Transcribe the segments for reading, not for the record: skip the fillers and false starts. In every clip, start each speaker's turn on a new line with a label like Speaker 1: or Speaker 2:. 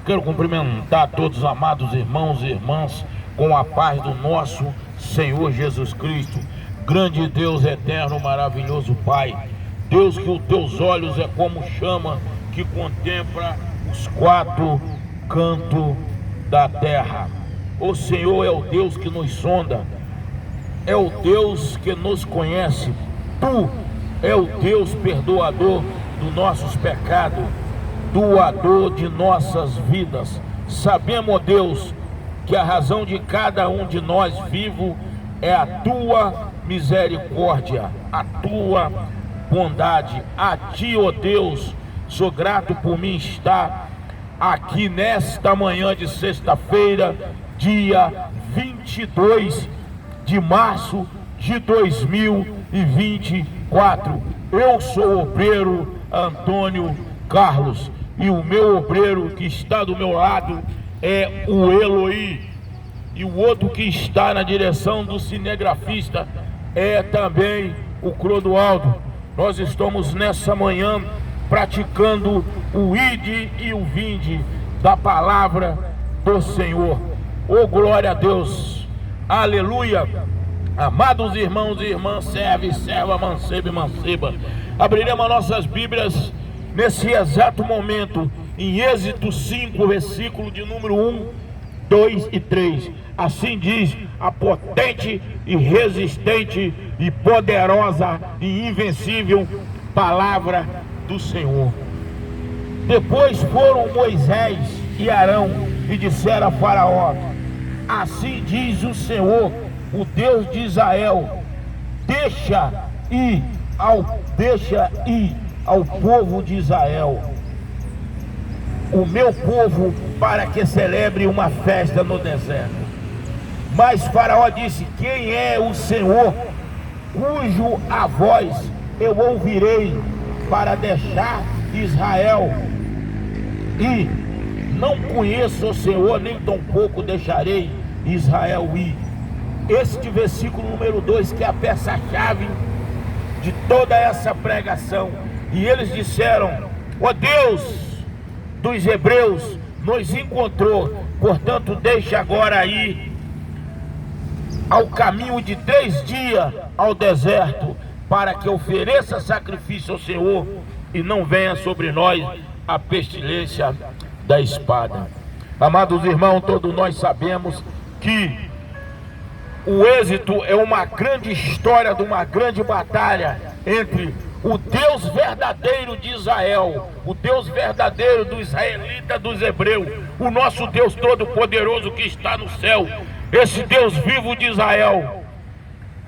Speaker 1: quero cumprimentar todos os amados irmãos e irmãs com a paz do nosso Senhor Jesus Cristo. Grande Deus eterno, maravilhoso Pai, Deus que os teus olhos é como chama que contempla os quatro cantos da terra. O Senhor é o Deus que nos sonda, é o Deus que nos conhece. Tu é o Deus perdoador dos nossos pecados, doador de nossas vidas. Sabemos, Deus, que a razão de cada um de nós vivo é a tua misericórdia, a tua bondade. A ti, ó Deus, sou grato por mim estar aqui nesta manhã de sexta-feira, dia 22 de março de 2024. Eu sou o obreiro Antônio Carlos e o meu obreiro que está do meu lado é o Eloí, e o outro que está na direção do cinegrafista é também o Clodoaldo. Nós estamos nessa manhã praticando o ide e o vinde da palavra do Senhor. Oh, glória a Deus, aleluia. Amados irmãos e irmãs, serve, serva, manceba e manceba, abriremos as nossas Bíblias nesse exato momento em Êxodo 5, versículo de número 1, 2 e 3. Assim diz a potente e resistente e poderosa e invencível palavra do Senhor. Depois foram Moisés e Arão e disseram a Faraó: assim diz o Senhor, o Deus de Israel, deixa ir ao povo de Israel, o meu povo, para que celebre uma festa no deserto. Mas Faraó disse: quem é o Senhor, cujo a voz eu ouvirei para deixar Israel? E não conheço o Senhor, nem tampouco deixarei Israel ir. Este versículo número 2, que é a peça-chave de toda essa pregação. E eles disseram: ó Deus dos hebreus nos encontrou, portanto deixe agora ir ao caminho de 3 dias ao deserto, para que ofereça sacrifício ao Senhor e não venha sobre nós a pestilência da espada. Amados irmãos, todos nós sabemos que o êxito é uma grande história de uma grande batalha entre o Deus verdadeiro de Israel, o Deus verdadeiro dos israelitas, dos hebreus, o nosso Deus todo-poderoso que está no céu, esse Deus vivo de Israel,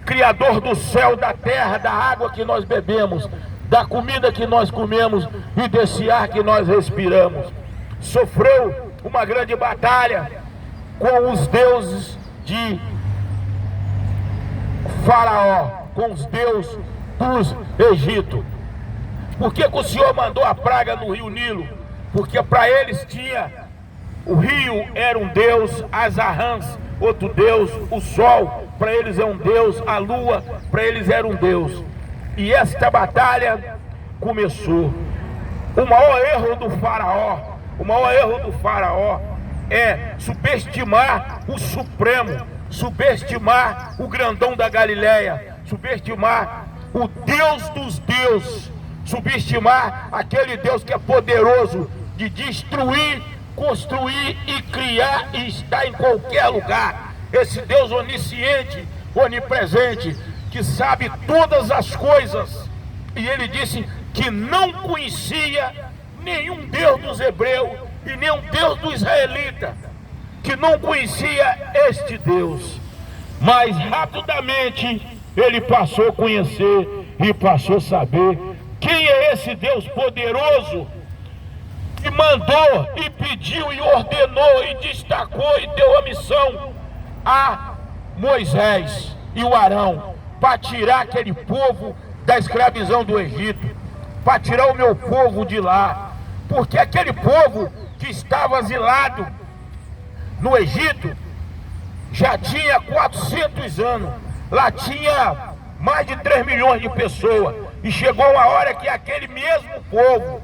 Speaker 1: Criador do céu, da terra, da água que nós bebemos, da comida que nós comemos e desse ar que nós respiramos. Sofreu uma grande batalha com os deuses de Faraó, com os deuses dos Egito. Por que o Senhor mandou a praga no rio Nilo? Porque para eles tinha, o rio era um deus, as rãs, outro deus, o sol para eles é um deus, a lua para eles era um deus. E esta batalha começou. O maior erro do faraó é subestimar o Supremo, subestimar o grandão da Galileia, subestimar o Deus dos deuses, subestimar aquele Deus que é poderoso de destruir, construir e criar e está em qualquer lugar. Esse Deus onisciente, onipresente, que sabe todas as coisas. E ele disse que não conhecia nenhum Deus dos hebreus e nenhum Deus do israelita, que não conhecia este Deus. Mas rapidamente ele passou a conhecer e passou a saber quem é esse Deus poderoso que mandou e pediu e ordenou e destacou e deu a missão a Moisés e o Arão para tirar aquele povo da escravidão do Egito, para tirar o meu povo de lá, porque aquele povo que estava asilado no Egito já tinha 400 anos, lá tinha mais de 3 milhões de pessoas, e chegou uma hora que aquele mesmo povo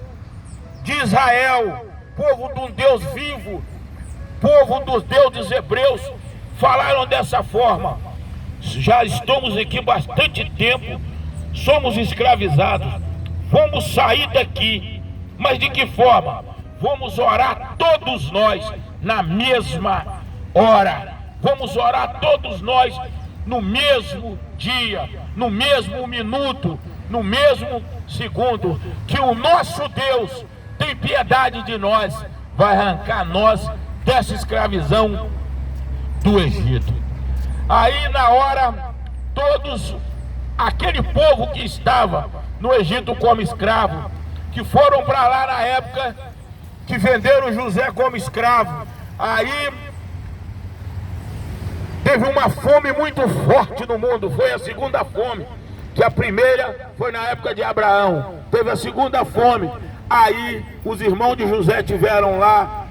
Speaker 1: de Israel povo de um Deus vivo, povo dos deuses hebreus, falaram dessa forma: já estamos aqui bastante tempo, somos escravizados, vamos sair daqui. Mas de que forma? Vamos orar todos nós na mesma hora, vamos orar todos nós no mesmo dia, no mesmo minuto, no mesmo segundo, que o nosso Deus tem piedade de nós, vai arrancar nós dessa escravidão do Egito. Aí na hora, todos aquele povo que estava no Egito como escravo, que foram para lá na época que venderam José como escravo, aí teve uma fome muito forte no mundo. Foi a segunda fome, que a primeira foi na época de Abraão, teve a segunda fome. Aí os irmãos de José tiveram lá,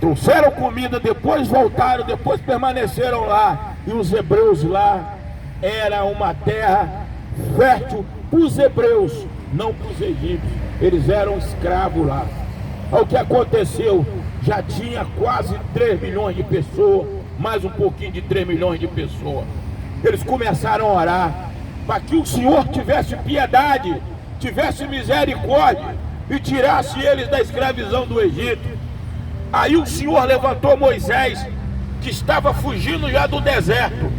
Speaker 1: trouxeram comida, depois voltaram, depois permaneceram lá. E os hebreus lá, era uma terra fértil para os hebreus, não para os egípcios. Eles eram escravos lá. Olha o que aconteceu, já tinha quase 3 milhões de pessoas, mais um pouquinho de 3 milhões de pessoas. Eles começaram a orar para que o Senhor tivesse piedade, tivesse misericórdia e tirasse eles da escravidão do Egito. Aí o Senhor levantou Moisés, que estava fugindo já do deserto,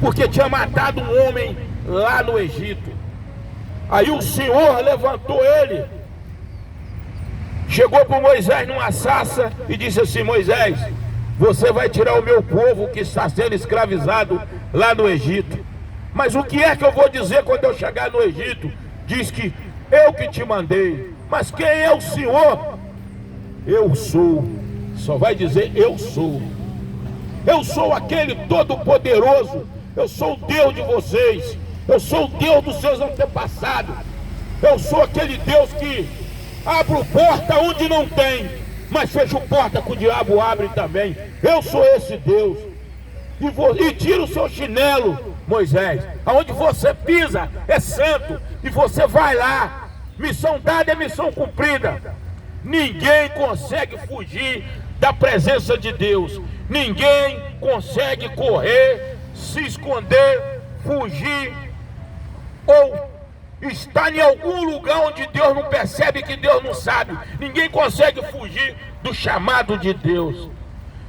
Speaker 1: porque tinha matado um homem lá no Egito. Aí o Senhor levantou ele, chegou para Moisés numa sarça e disse assim: Moisés, você vai tirar o meu povo que está sendo escravizado lá no Egito. Mas o que é que eu vou dizer quando eu chegar no Egito? Diz que eu que te mandei. Mas quem é o Senhor? Eu sou. Só vai dizer eu sou. Eu sou aquele todo-poderoso. Eu sou o Deus de vocês. Eu sou o Deus dos seus antepassados. Eu sou aquele Deus que abre porta onde não tem, mas fecha porta que o diabo abre também. Eu sou esse Deus. E tira o seu chinelo, Moisés. Aonde você pisa é santo. E você vai lá. Missão dada é missão cumprida. Ninguém consegue fugir da presença de Deus. Ninguém consegue correr, se esconder, fugir ou estar em algum lugar onde Deus não percebe, que Deus não sabe. Ninguém consegue fugir do chamado de Deus.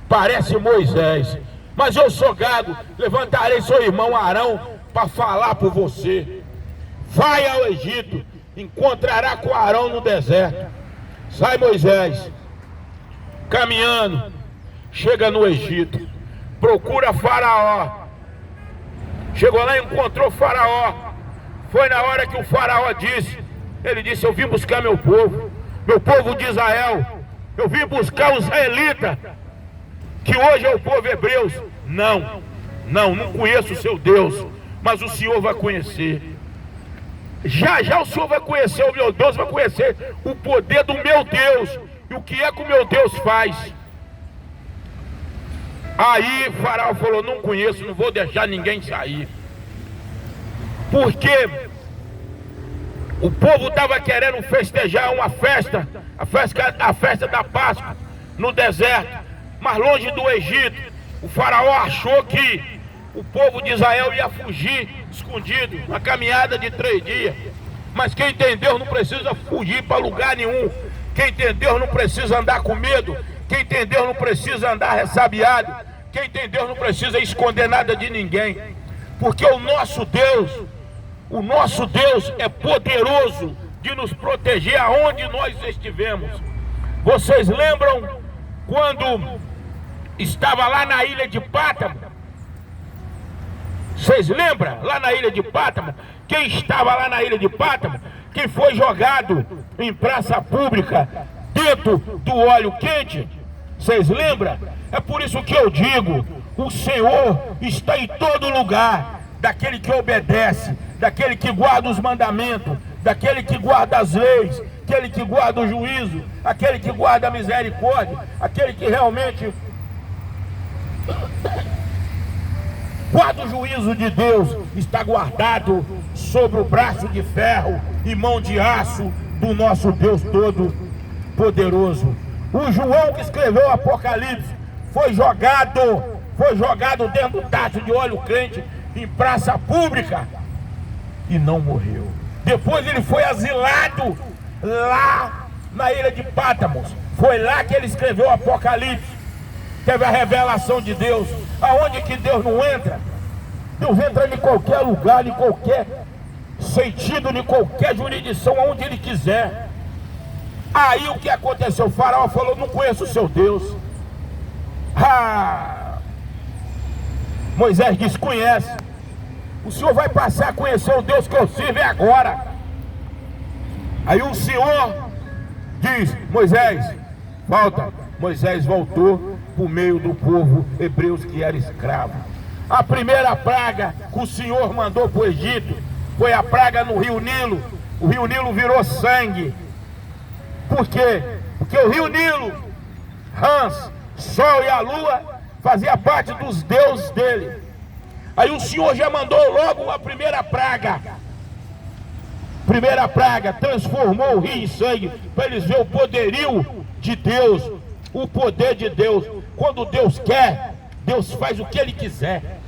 Speaker 1: Parece Moisés, mas eu sou Gago, levantarei seu irmão Arão para falar por você. Vai ao Egito, encontrará com Arão no deserto. Sai Moisés, caminhando, chega no Egito, procura Faraó. Chegou lá e encontrou Faraó. Foi na hora que o Faraó disse, ele disse: eu vim buscar meu povo de Israel. Eu vim buscar os israelitas, que hoje é o povo hebreu. Não conheço o seu Deus, mas o Senhor vai conhecer. Já o Senhor vai conhecer o meu Deus, vai conhecer o poder do meu Deus e o que é que o meu Deus faz. Aí Faraó falou: não conheço, não vou deixar ninguém sair. Porque o povo estava querendo festejar uma festa, a festa da Páscoa no deserto, mas longe do Egito. O Faraó achou que o povo de Israel ia fugir escondido, uma caminhada de 3 dias. Mas quem tem Deus não precisa fugir para lugar nenhum. Quem tem Deus não precisa andar com medo. Quem tem Deus não precisa andar ressabiado. Quem tem Deus não precisa esconder nada de ninguém. Porque o nosso Deus é poderoso de nos proteger aonde nós estivemos. Vocês lembram quando estava lá na ilha de Pátamo? Vocês lembram lá na ilha de Pátamo? Quem estava lá na ilha de Pátamo? Quem foi jogado em praça pública dentro do óleo quente? Vocês lembram? É por isso que eu digo: o Senhor está em todo lugar. Daquele que obedece, daquele que guarda os mandamentos, daquele que guarda as leis, aquele que guarda o juízo, aquele que guarda a misericórdia, aquele que realmente guarda o juízo de Deus, está guardado sobre o braço de ferro e mão de aço do nosso Deus poderoso. O João que escreveu o Apocalipse foi jogado dentro do tacho de óleo quente em praça pública e não morreu. Depois ele foi asilado lá na ilha de Pátamos. Foi lá que ele escreveu o Apocalipse. Teve a revelação de Deus. Aonde que Deus não entra? Deus entra em qualquer lugar, em qualquer sentido, em qualquer jurisdição, aonde ele quiser. Aí o que aconteceu? O faraó falou: não conheço o seu Deus. Moisés disse: conhece. O senhor vai passar a conhecer o Deus que eu sirvo agora. Aí o Senhor diz: Moisés, volta. Moisés voltou por meio do povo hebreu que era escravo. A primeira praga que o Senhor mandou para o Egito foi a praga no rio Nilo. O rio Nilo virou sangue. Por quê? Porque o rio Nilo, Rãs, Sol e a Lua fazia parte dos deuses dele. Aí o Senhor já mandou logo a primeira praga. Primeira praga, transformou o rio em sangue, para eles verem o poderio de Deus, o poder de Deus. Quando Deus quer, Deus faz o que Ele quiser.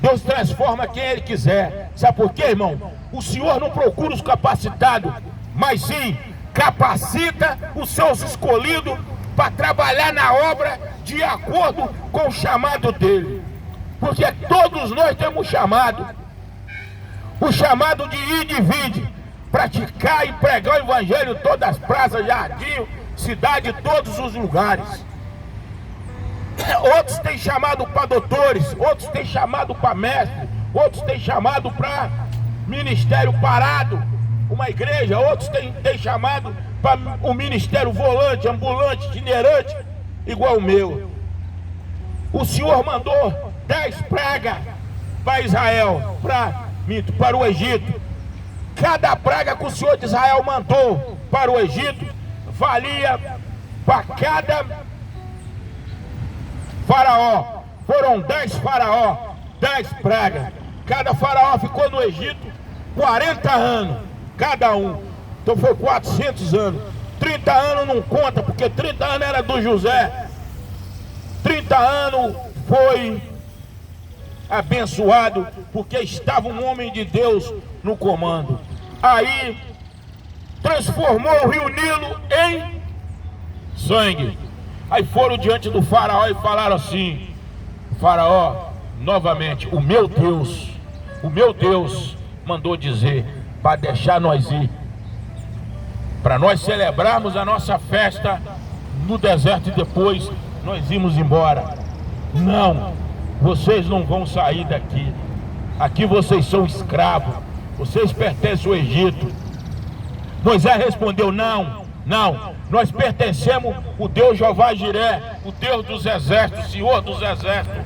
Speaker 1: Deus transforma quem Ele quiser. Sabe por quê, irmão? O Senhor não procura os capacitados, mas sim capacita os seus escolhidos para trabalhar na obra de acordo com o chamado dele. Porque todos nós temos chamado. O chamado de ir e vinde, praticar e pregar o evangelho em todas as praças, jardim, cidade, todos os lugares. Outros têm chamado para doutores, outros têm chamado para mestre, outros têm chamado para ministério parado, uma igreja, outros têm chamado para um ministério volante, ambulante, itinerante, igual o meu. O Senhor mandou 10 pragas para Israel, para o Egito. Cada praga que o Senhor de Israel mandou para o Egito valia para cada faraó. Foram 10 faraó, 10 pragas. Cada faraó ficou no Egito 40 anos, cada um. Então foi 400 anos. 30 anos não conta, porque 30 anos era do José. 30 anos foi abençoado, porque estava um homem de Deus no comando. Aí transformou o rio Nilo em sangue. Aí foram diante do faraó e falaram assim: faraó, novamente, o meu Deus mandou dizer para deixar nós ir, para nós celebrarmos a nossa festa no deserto e depois nós irmos embora. Não, vocês não vão sair daqui. Aqui vocês são escravos, vocês pertencem ao Egito. Moisés respondeu: não, nós pertencemos ao Deus Jeová Jiré, o Deus dos exércitos, o Senhor dos exércitos,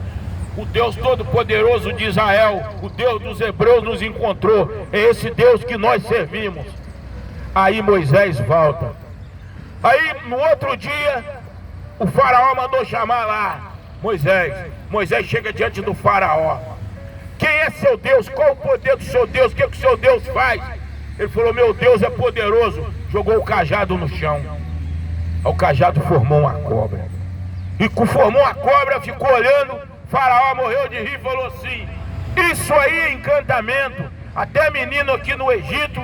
Speaker 1: o Deus Todo-Poderoso de Israel, o Deus dos hebreus nos encontrou. É esse Deus que nós servimos. Aí Moisés volta. Aí no outro dia o faraó mandou chamar lá Moisés. Moisés chega diante do faraó. Quem é seu Deus? Qual o poder do seu Deus? O que o seu Deus faz? Ele falou: meu Deus é poderoso. Jogou o cajado no chão. O cajado formou uma cobra. E formou a cobra, ficou olhando. O faraó morreu de rir e falou assim: isso aí é encantamento. Até menino aqui no Egito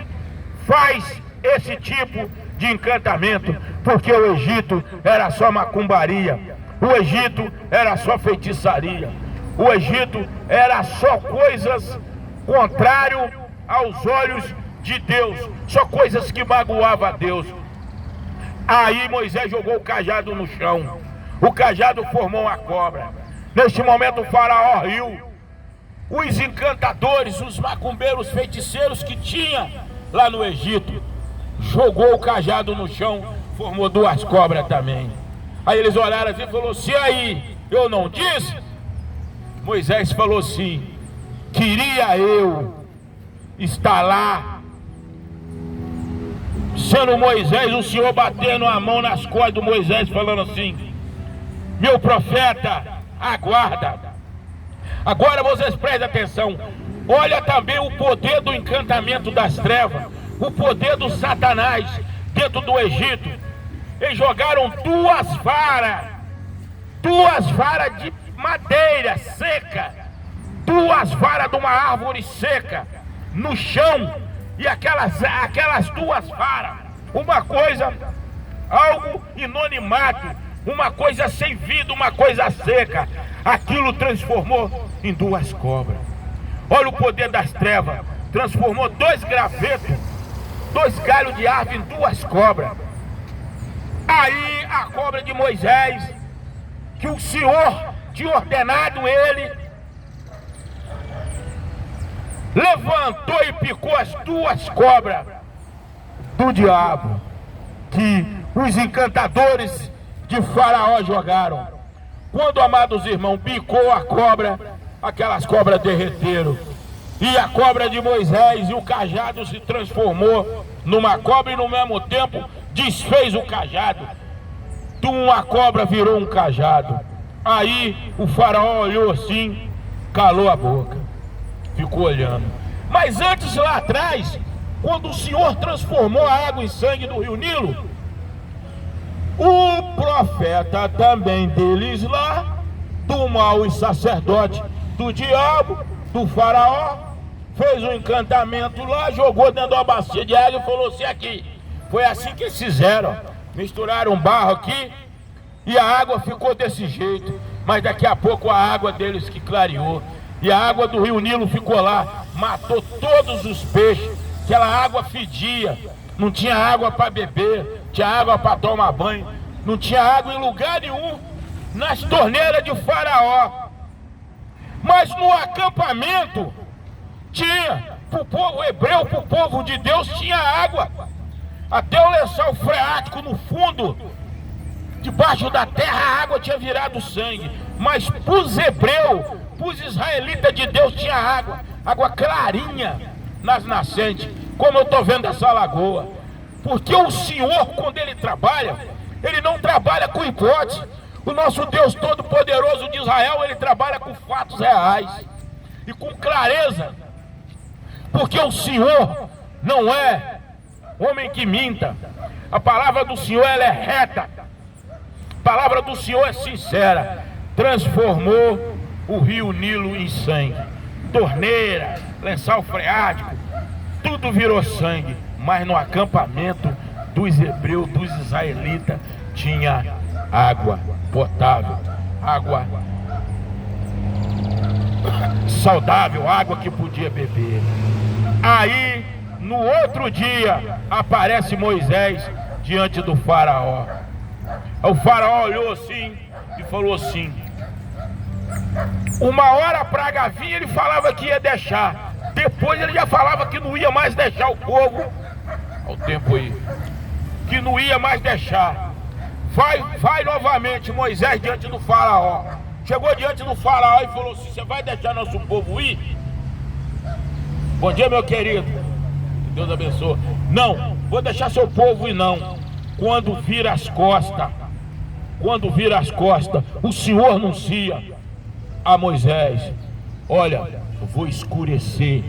Speaker 1: faz esse tipo de encantamento, porque o Egito era só macumbaria, o Egito era só feitiçaria, o Egito era só coisas contrárias aos olhos de Deus, só coisas que magoavam a Deus. Aí Moisés jogou o cajado no chão, o cajado formou uma cobra. Neste momento o faraó riu. Os encantadores, os macumbeiros, os feiticeiros que tinha lá no Egito, jogou o cajado no chão, formou 2 cobras também. Aí eles olharam assim e falaram: se aí eu não disse? Moisés falou assim: queria eu estar lá, sendo Moisés, o Senhor batendo a mão nas costas do Moisés, falando assim: meu profeta, aguarda. Agora vocês prestem atenção. Olha também o poder do encantamento das trevas, o poder do Satanás dentro do Egito. eles jogaram duas varas de madeira seca, duas varas de uma árvore seca no chão, e aquelas duas varas, uma coisa, algo inanimado, uma coisa sem vida, uma coisa seca, aquilo transformou em duas cobras. Olha o poder das trevas, transformou dois gravetos, dois galhos de árvore em duas cobras. Aí a cobra de Moisés, que o Senhor tinha ordenado ele, levantou e picou as duas cobras do diabo, que os encantadores de Faraó jogaram. Quando, amados irmãos, picou a cobra, aquelas cobras derreteram, e a cobra de Moisés e o cajado se transformou numa cobra, e no mesmo tempo desfez o cajado. De uma cobra virou um cajado. Aí o Faraó olhou assim, calou a boca, ficou olhando. Mas antes, lá atrás, quando o Senhor transformou a água em sangue do rio Nilo, o profeta também deles lá, do mal e sacerdote do diabo, do Faraó, fez um encantamento lá, jogou dentro de uma bacia de água e falou assim: aqui. Foi assim que eles fizeram, misturaram barro aqui e a água ficou desse jeito. Mas daqui a pouco a água deles que clareou, e a água do rio Nilo ficou lá, matou todos os peixes. Aquela água fedia, não tinha água para beber, tinha água para tomar banho, não tinha água em lugar nenhum, nas torneiras de Faraó. Mas no acampamento tinha, para o povo hebreu, para o povo de Deus, tinha água. Até o lençol freático no fundo, debaixo da terra, a água tinha virado sangue. Mas para os hebreus, para os israelitas de Deus, tinha água, água clarinha nas nascentes, como eu estou vendo essa lagoa. Porque o Senhor, quando Ele trabalha, Ele não trabalha com hipótese. O nosso Deus Todo-Poderoso de Israel, Ele trabalha com fatos reais e com clareza. Porque o Senhor não é homem que minta. A palavra do Senhor, ela é reta. A palavra do Senhor é sincera. Transformou o rio Nilo em sangue. Torneira, lençol freático, tudo virou sangue. Mas no acampamento dos hebreus, dos israelitas, tinha água potável, água saudável, água que podia beber. Aí, no outro dia, aparece Moisés diante do Faraó. O Faraó olhou assim e falou assim: uma hora a praga vinha, ele falava que ia deixar. Depois ele já falava que não ia mais deixar o povo. Olha o tempo aí. Que não ia mais deixar. Vai novamente Moisés diante do Faraó. Chegou diante do Faraó e falou assim: você vai deixar nosso povo ir? Bom dia, meu querido, que Deus abençoe. Não, vou deixar seu povo ir não. Quando vira as costas, o Senhor anuncia a Moisés: olha, eu vou escurecer,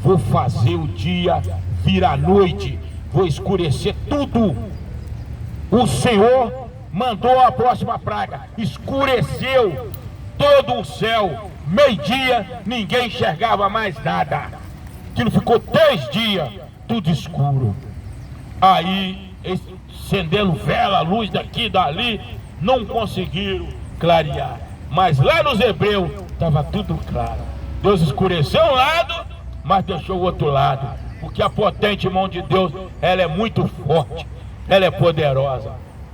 Speaker 1: vou fazer o dia virar noite, vou escurecer tudo. O Senhor mandou a próxima praga, escureceu todo o céu, meio-dia, ninguém enxergava mais nada. Aquilo ficou 3 dias, tudo escuro. Aí, acendendo vela, luz daqui e dali, não conseguiram clarear. Mas lá nos hebreus, estava tudo claro. Deus escureceu um lado, mas deixou o outro lado. Porque a potente mão de Deus, ela é muito forte, ela é poderosa.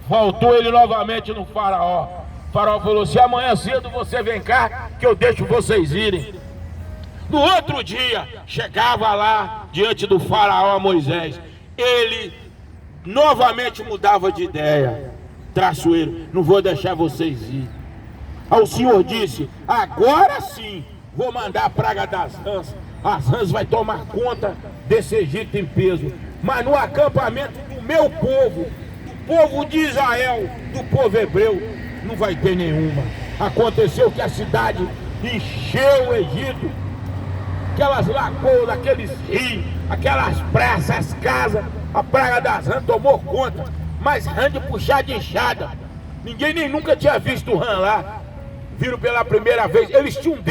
Speaker 1: Voltou ele novamente no Faraó. O Faraó falou assim: amanhã cedo você vem cá, que eu deixo vocês irem. No outro dia, chegava lá diante do Faraó Moisés. Ele novamente mudava de ideia. Traiçoeiro, não vou deixar vocês ir. Aí o Senhor disse: agora sim, vou mandar a praga das rãs. As rãs vai tomar conta desse Egito em peso. Mas no acampamento do meu povo, do povo de Israel, do povo hebreu, não vai ter nenhuma. Aconteceu que a cidade encheu o Egito, aquelas lagoas, aqueles rios, aquelas praças, as casas, a praga das rãs tomou conta. mas rã de puxar de enxada. Ninguém nem nunca tinha visto rã lá. Viram pela primeira vez. Eles tinham um Deus.